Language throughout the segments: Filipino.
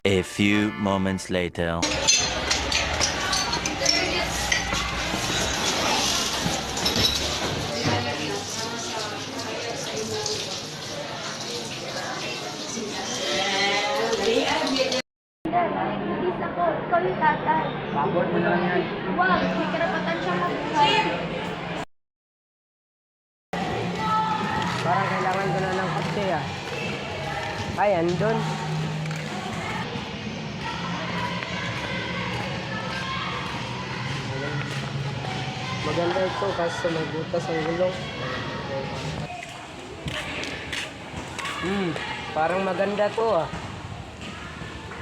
A few moments later. Please ako, ikaw yung tatay. Passport mo na lang yan. Wag, may karapatan siyang mabuhay. Parang kailangan ko na ng kotse ah. Ay, andun. Maganda ito kasi may butas ang gulong. Parang maganda to ah.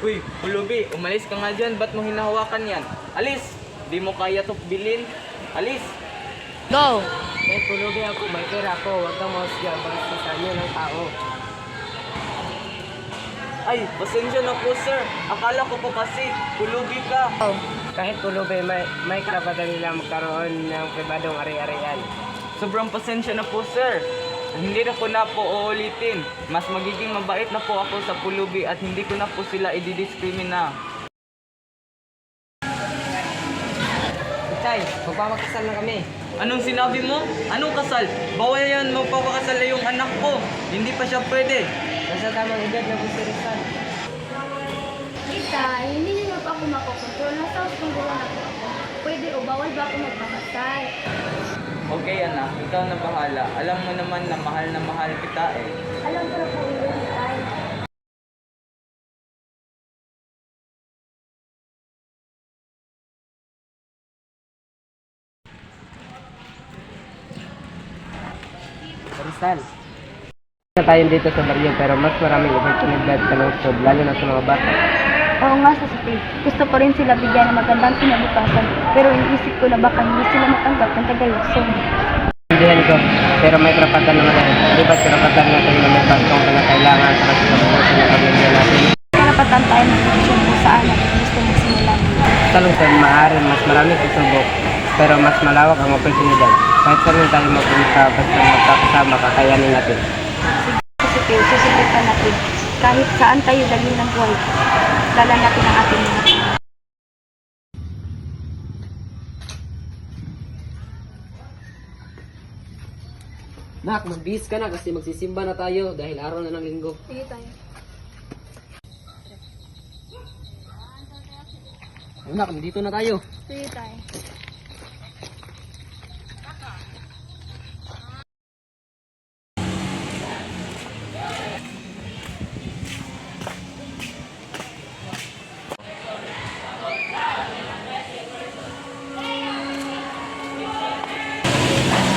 Uy, Pulubi, umalis ka nga dyan. Ba't mo hinahawakan yan? Alis! Di mo kaya to bilhin. Alis! Go! May pulubi ako, may pera ako. Huwag kang mausga, basta sa inyo ng tao. Ay, pasensya na po, sir. Akala ko po kasi, Pulubi ka. Kahit pulubi, may karapatan nila magkaroon ng pribadong ari-arian. Sobrang pasensya na po, sir. Hindi na ko na po uulitin. Mas magiging mabait na po ako sa Pulubi at hindi ko na po sila ididiskrimina. Itay, magpapakasal na kami. Anong sinabi mo? Anong kasal? Bawal yan magpapakasal na yung anak ko. Hindi pa siya pwede. Nasa tamang edad na gusto rin. Tita, hindi niyo pa ako makokontrol. Nasa usunggulan ako. Pwede o bawal ba ako magpakasal? Okay, anak. Ikaw na bahala. Alam mo naman na mahal kita eh. Alam ko na po yun, tay. Rizal. Na tayo dito sa baryo pero mas maraming oportunidad sa lungsod, lalo na sa mga bata. Oo nga, sa Sophie. Gusto ko rin sila bigyan ng magandang kinabukasan. Pero iniisip ko na baka hindi sila matanggap ng Tagaluson. Hindihan ko, pero may karapatan naman tayo. Di ba't karapatan natin na may pagkong kailangan para sa kabubusin ng pamilya natin? Karapatan tayo ng desisyon kung saan natin gusto magsimulan. Sa lungsod, maaaring mas maraming susubok, pero mas malawak ang oportunidad. Kahit saan tayo mapunta, basta magkakasama, kakayanin natin. Sige, susubukan natin. Kahit saan tayo dalhin ng buhay, dala natin ang ating mga. Nak, magbihis ka na kasi magsisimba na tayo dahil araw na ng linggo. Sige tayo. Nak, dito na tayo. Sige tayo.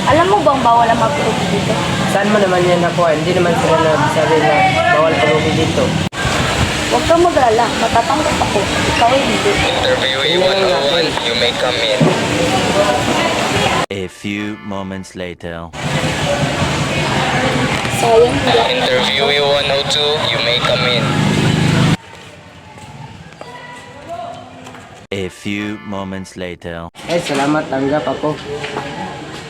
Alam mo bang bawal ang magpulubi dito? Saan mo naman yan nakuha? Hindi naman sila nagsabi na bawal pulubi dito. Huwag kang mag-alala, matatanggap ako. Ikaw ay hindi. Interviewee 101, you may come in. A few moments later. Sayang, hindi ako. Interviewee 102, you may come in. A few moments later. Ay, salamat, tanggap ako.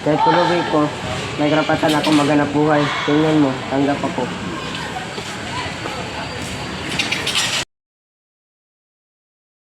Kahit pulubi ko, may karapatan ako maghanap buhay. Tingnan mo, tanggap ako.